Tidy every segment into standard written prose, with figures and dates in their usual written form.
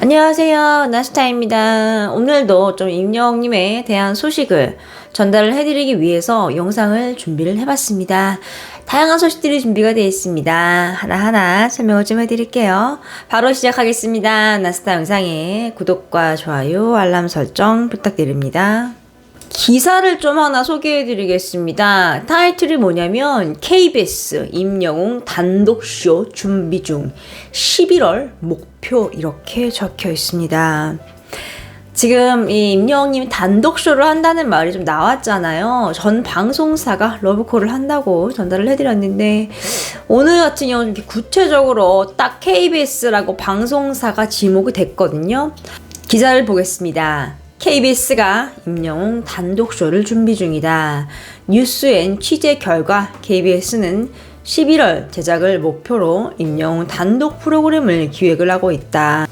안녕하세요. 나스타입니다. 오늘도 좀 임영웅님에 대한 소식을 전달을 해드리기 위해서 영상을 준비를 해봤습니다. 다양한 소식들이 준비가 되어 있습니다. 하나하나 설명을 좀 해드릴게요. 바로 시작하겠습니다. 나스타 영상에 구독과 좋아요, 알람 설정 부탁드립니다. 기사를 좀 하나 소개해드리겠습니다. 타이틀이 뭐냐면 KBS 임영웅 단독쇼 준비 중 11월 목표 이렇게 적혀 있습니다. 지금 이 임영웅님이 단독쇼를 한다는 말이 좀 나왔잖아요. 전 방송사가 러브콜을 한다고 전달을 해드렸는데 오늘 같은 경우는 이렇게 구체적으로 딱 KBS라고 방송사가 지목이 됐거든요. 기사를 보겠습니다. KBS가 임영웅 단독쇼를 준비 중이다. 뉴스엔 취재 결과 KBS는 11월 제작을 목표로 임영웅 단독 프로그램을 기획을 하고 있다.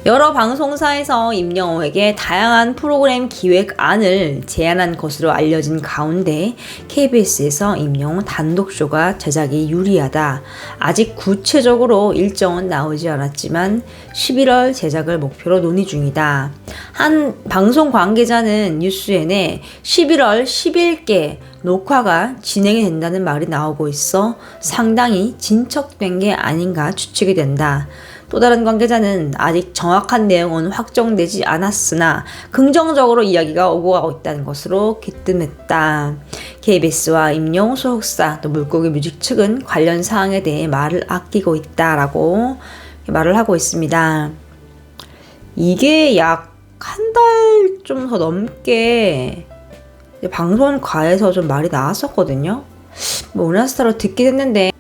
여러 방송사에서 임영웅에게 다양한 프로그램 기획안을 제안한 것으로 알려진 가운데 KBS에서 임영웅 단독쇼가 제작이 유리하다. 아직 구체적으로 일정은 나오지 않았지만 11월 제작을 목표로 논의 중이다. 한 방송 관계자는 뉴스엔에 11월 10일께 녹화가 진행이 된다는 말이 나오고 있어 상당히 진척된 게 아닌가 추측이 된다. 또 다른 관계자는 아직 정확한 내용은 확정되지 않았으나 긍정적으로 이야기가 오고 가고 있다는 것으로 귀뜸했다. KBS와 임영웅 소속사 또 물고기 뮤직 측은 관련 사항에 대해 말을 아끼고 있다라고 말을 하고 있습니다. 이게 약 한 달 좀 더 넘게 방송과에서 좀 말이 나왔었거든요. 뭐 우리나라스타로 듣긴 했는데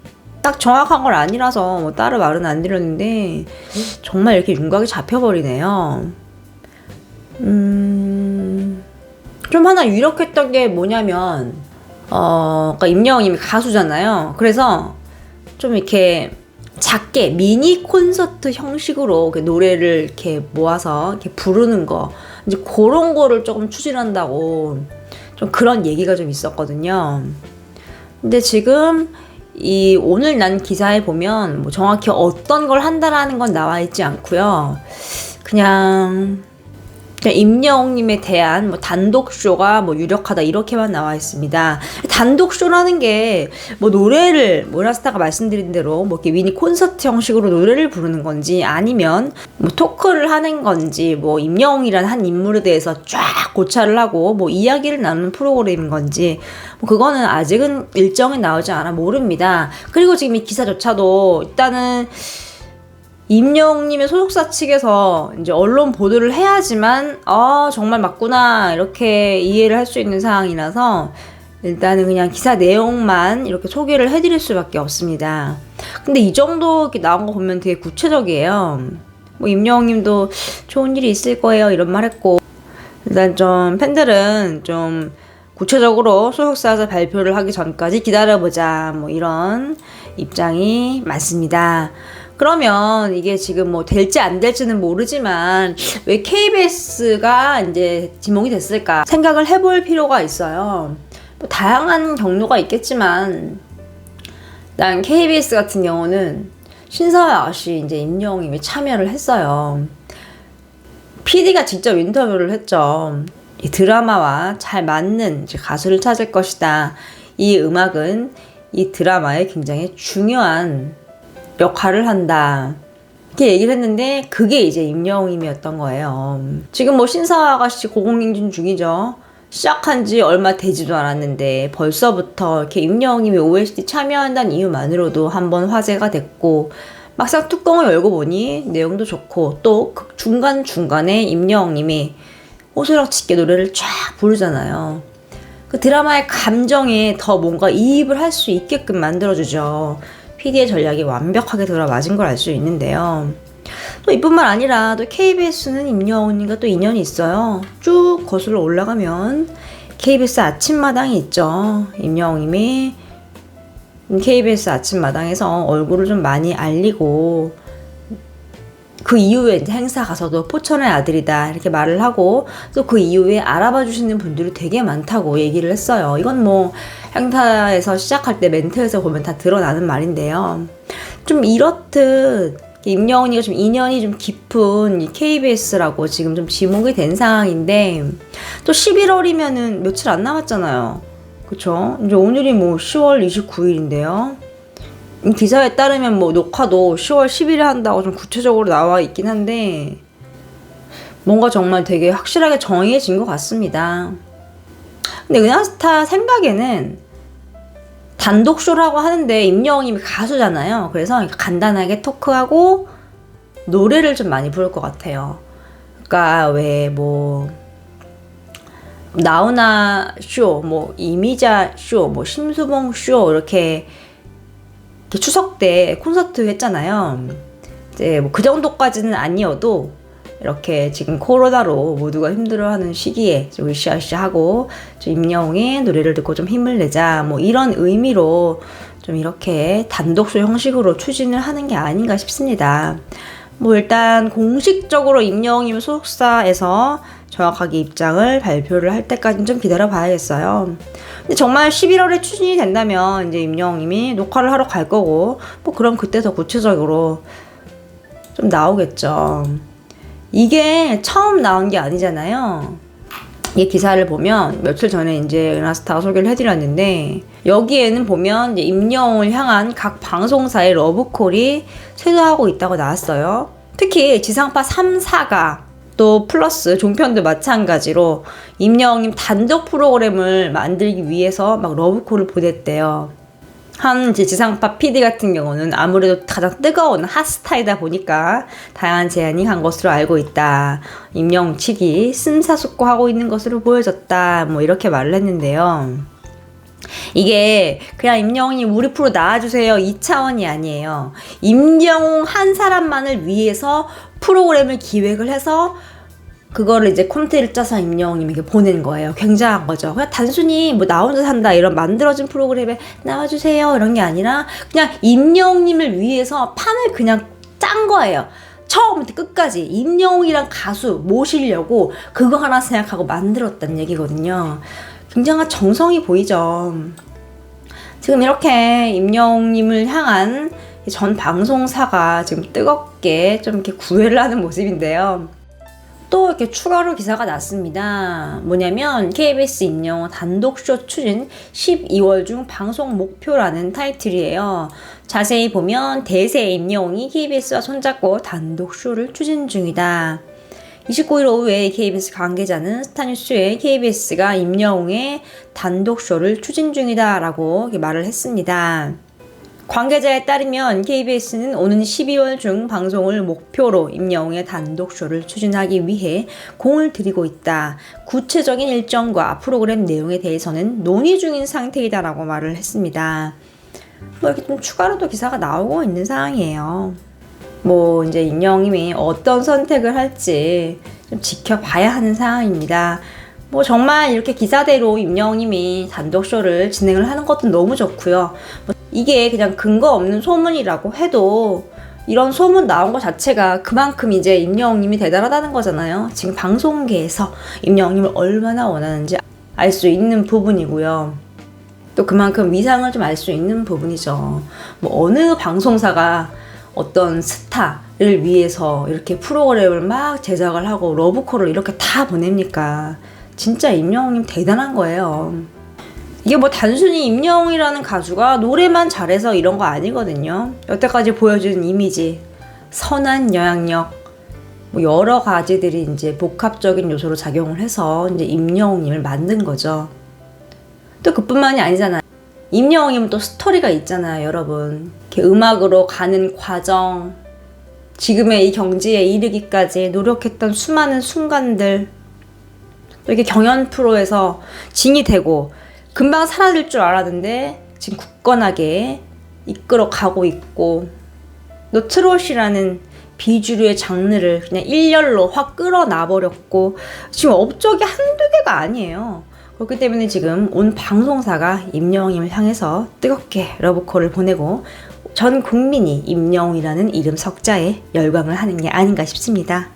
딱 정확한 건 아니라서 뭐 따로 말은 안 드렸는데 정말 이렇게 윤곽이 잡혀버리네요. 좀 하나 유력했던 게 뭐냐면 그러니까 임영웅님이 가수잖아요. 그래서 좀 이렇게 작게 미니 콘서트 형식으로 이렇게 노래를 이렇게 모아서 이렇게 부르는 거 이제 그런 거를 조금 추진한다고 좀 그런 얘기가 좀 있었거든요. 근데 지금 이 오늘 난 기사에 보면 뭐 정확히 어떤 걸 한다라는 건 나와 있지 않고요. 그냥 임영웅님에 대한 뭐 단독쇼가 뭐 유력하다 이렇게만 나와 있습니다. 단독쇼라는 게 뭐 노래를 모라스타가 말씀드린 대로 뭐 이렇게 미니 콘서트 형식으로 노래를 부르는 건지 아니면 뭐 토크를 하는 건지 뭐 임영웅이라는 한 인물에 대해서 쫙 고찰을 하고 뭐 이야기를 나누는 프로그램인 건지 뭐 그거는 아직은 일정이 나오지 않아 모릅니다. 그리고 지금 이 기사조차도 일단은 임영웅님의 소속사 측에서 이제 언론 보도를 해야지만 정말 맞구나 이렇게 이해를 할 수 있는 상황이라서 일단은 그냥 기사 내용만 이렇게 소개를 해드릴 수밖에 없습니다. 근데 이 정도 이렇게 나온 거 보면 되게 구체적이에요. 뭐 임영웅님도 좋은 일이 있을 거예요 이런 말 했고 일단 좀 팬들은 좀 구체적으로 소속사에서 발표를 하기 전까지 기다려보자 뭐 이런 입장이 많습니다. 그러면 이게 지금 뭐 될지 안 될지는 모르지만 왜 KBS가 이제 지목이 됐을까 생각을 해볼 필요가 있어요. 뭐 다양한 경로가 있겠지만 난 KBS 같은 경우는 신사와 아가씨 이제 임영웅님이 참여를 했어요. PD가 직접 인터뷰를 했죠. 이 드라마와 잘 맞는 이제 가수를 찾을 것이다. 이 음악은 이 드라마에 굉장히 중요한 역할을 한다. 이렇게 얘기를 했는데 그게 이제 임영웅님이었던 거예요. 지금 뭐 신사와 아가씨 고공행진 중이죠. 시작한 지 얼마 되지도 않았는데 벌써부터 이렇게 임영웅님이 OST 참여한다는 이유만으로도 한번 화제가 됐고 막상 뚜껑을 열고 보니 내용도 좋고 또 중간중간에 임영웅님이 호소력치게 노래를 쫙 부르잖아요. 그 드라마의 감정에 더 뭔가 이입을 할 수 있게끔 만들어주죠. PD의 전략이 완벽하게 들어맞은 걸 알 수 있는데요. 또 이뿐만 아니라 또 KBS는 임영웅님과 또 인연이 있어요. 쭉 거슬러 올라가면 KBS 아침마당이 있죠. 임영웅님이 KBS 아침마당에서 얼굴을 좀 많이 알리고 그 이후에 이제 행사 가서도 포천의 아들이다 이렇게 말을 하고 또 그 이후에 알아봐 주시는 분들이 되게 많다고 얘기를 했어요. 이건 뭐 행사에서 시작할 때 멘트에서 보면 다 드러나는 말인데요. 좀 이렇듯 임영웅이가 좀 인연이 좀 깊은 이 KBS라고 지금 좀 지목이 된 상황인데, 또 11월이면은 며칠 안 남았잖아요. 그쵸? 이제 오늘이 뭐 10월 29일인데요. 기사에 따르면 뭐 녹화도 10월 10일에 한다고 좀 구체적으로 나와 있긴 한데, 뭔가 정말 되게 확실하게 정해진 것 같습니다. 근데 은하스타 생각에는 단독쇼라고 하는데 임영웅님이 가수잖아요. 그래서 간단하게 토크하고 노래를 좀 많이 부를 것 같아요. 그러니까 왜 뭐 나훈아 쇼, 뭐 이미자 쇼, 뭐 심수봉 쇼 이렇게 추석 때 콘서트 했잖아요. 이제 뭐 그 정도까지는 아니어도 이렇게 지금 코로나로 모두가 힘들어하는 시기에 좀 으쌰으쌰하고 좀 임영웅의 노래를 듣고 좀 힘을 내자, 뭐 이런 의미로 좀 이렇게 단독쇼 형식으로 추진을 하는 게 아닌가 싶습니다. 뭐 일단 공식적으로 임영웅님 소속사에서 정확하게 입장을 발표를 할 때까지는 좀 기다려 봐야겠어요. 근데 정말 11월에 추진이 된다면 이제 임영웅님이 녹화를 하러 갈 거고, 뭐 그럼 그때 더 구체적으로 좀 나오겠죠. 이게 처음 나온 게 아니잖아요. 이 기사를 보면 며칠 전에 이제 은하스타가 소개를 해드렸는데, 여기에는 보면 이제 임영웅을 향한 각 방송사의 러브콜이 쇄도하고 있다고 나왔어요. 특히 지상파 3, 4가 또 플러스 종편도 마찬가지로 임영웅님 단독 프로그램을 만들기 위해서 막 러브콜을 보냈대요. 한 지상파 PD 같은 경우는 아무래도 가장 뜨거운 핫스타이다 보니까 다양한 제안이 간 것으로 알고 있다. 임영웅 측이 심사숙고하고 있는 것으로 보여졌다. 뭐 이렇게 말을 했는데요. 이게 그냥 임영웅이 우리 프로 나와주세요 이 차원이 아니에요. 임영웅 한 사람만을 위해서 프로그램을 기획을 해서 그거를 이제 콘텐츠를 짜서 임영웅님에게 보낸 거예요. 굉장한 거죠. 그냥 단순히 뭐 나 혼자 산다 이런 만들어진 프로그램에 나와주세요 이런 게 아니라 그냥 임영웅님을 위해서 판을 그냥 짠 거예요. 처음부터 끝까지 임영웅이란 가수 모시려고 그거 하나 생각하고 만들었다는 얘기거든요. 굉장한 정성이 보이죠. 지금 이렇게 임영웅님을 향한 전 방송사가 지금 뜨겁게 좀 이렇게 구애를 하는 모습인데요. 또 이렇게 추가로 기사가 났습니다. 뭐냐면 KBS 임영웅 단독쇼 추진 12월 중 방송 목표라는 타이틀이에요. 자세히 보면 대세 임영웅이 KBS와 손잡고 단독쇼를 추진 중이다. 29일 오후에 KBS 관계자는 스타뉴스에 KBS가 임영웅의 단독쇼를 추진 중이다 라고 말을 했습니다. 관계자에 따르면 KBS는 오는 12월 중 방송을 목표로 임영웅의 단독쇼를 추진하기 위해 공을 들이고 있다. 구체적인 일정과 프로그램 내용에 대해서는 논의 중인 상태이다 라고 말을 했습니다. 뭐 이렇게 좀 추가로도 기사가 나오고 있는 상황이에요. 뭐 이제 임영웅님이 어떤 선택을 할지 좀 지켜봐야 하는 상황입니다. 뭐 정말 이렇게 기사대로 임영웅님이 단독쇼를 진행을 하는 것도 너무 좋고요. 이게 그냥 근거 없는 소문이라고 해도 이런 소문 나온 것 자체가 그만큼 이제 임영웅님이 대단하다는 거잖아요. 지금 방송계에서 임영웅님을 얼마나 원하는지 알 수 있는 부분이고요. 또 그만큼 위상을 좀 알 수 있는 부분이죠. 뭐 어느 방송사가 어떤 스타를 위해서 이렇게 프로그램을 막 제작을 하고 러브콜을 이렇게 다 보냅니까? 진짜 임영웅님 대단한 거예요. 이게 뭐 단순히 임영웅이라는 가수가 노래만 잘해서 이런 거 아니거든요. 여태까지 보여준 이미지, 선한 영향력, 뭐 여러 가지들이 이제 복합적인 요소로 작용을 해서 이제 임영웅님을 만든 거죠. 또 그뿐만이 아니잖아요. 임영웅님은 또 스토리가 있잖아요, 여러분. 이렇게 음악으로 가는 과정, 지금의 이 경지에 이르기까지 노력했던 수많은 순간들, 또 이렇게 경연 프로에서 진이 되고 금방 사라질 줄 알았는데 지금 굳건하게 이끌어 가고 있고, 또 트롯이라는 비주류의 장르를 그냥 일렬로 확 끌어놔 버렸고, 지금 업적이 한두 개가 아니에요. 그렇기 때문에 지금 온 방송사가 임영웅님을 향해서 뜨겁게 러브콜을 보내고 전 국민이 임영웅이라는 이름 석자에 열광을 하는 게 아닌가 싶습니다.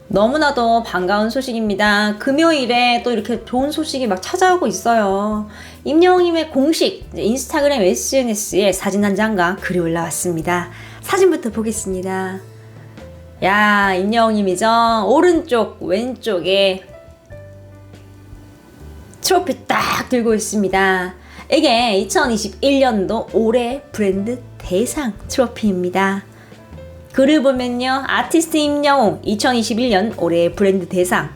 너무나도 반가운 소식입니다. 금요일에 또 이렇게 좋은 소식이 막 찾아오고 있어요. 임영웅님의 공식 인스타그램 SNS에 사진 한 장과 글이 올라왔습니다. 사진부터 보겠습니다. 야, 임영웅님이죠. 오른쪽 왼쪽에 트로피 딱 들고 있습니다. 이게 2021년도 올해 브랜드 대상 트로피입니다. 글을 보면요, 아티스트 임영웅 2021년 올해 브랜드 대상,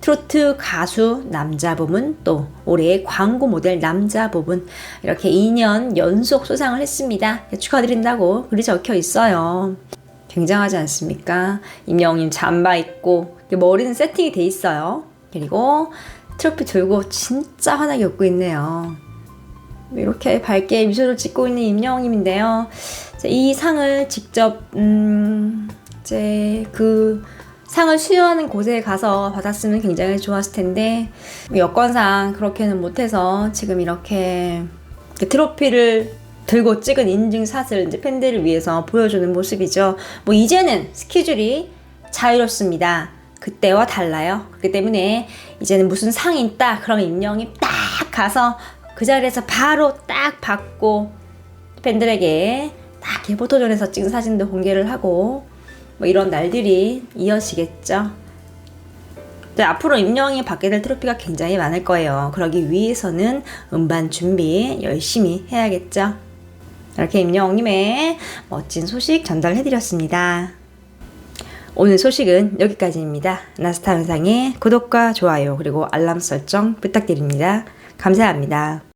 트로트 가수 남자 부문, 또 올해의 광고 모델 남자 부문, 이렇게 2년 연속 수상을 했습니다. 축하드린다고 글이 적혀 있어요. 굉장하지 않습니까? 임영웅님 잠바 입고 머리는 세팅이 돼 있어요. 그리고 트로피 들고 진짜 환하게 웃고 있네요. 이렇게 밝게 미소를 짓고 있는 임영웅님인데요. 이 상을 직접 이제 그 상을 수여하는 곳에 가서 받았으면 굉장히 좋았을 텐데 여건상 그렇게는 못해서 지금 이렇게 트로피를 들고 찍은 인증샷을 이제 팬들을 위해서 보여주는 모습이죠. 뭐 이제는 스케줄이 자유롭습니다. 그때와 달라요. 그렇기 때문에 이제는 무슨 상이 있다 그러면 임영웅이 딱 가서 그 자리에서 바로 딱 받고 팬들에게 딱 이렇게 포토존에서 찍은 사진도 공개를 하고 뭐 이런 날들이 이어지겠죠. 앞으로 임영웅이 받게 될 트로피가 굉장히 많을 거예요. 그러기 위해서는 음반 준비 열심히 해야겠죠. 이렇게 임영웅님의 멋진 소식 전달해드렸습니다. 오늘 소식은 여기까지입니다. 나스타 영상의 구독과 좋아요 그리고 알람 설정 부탁드립니다. 감사합니다.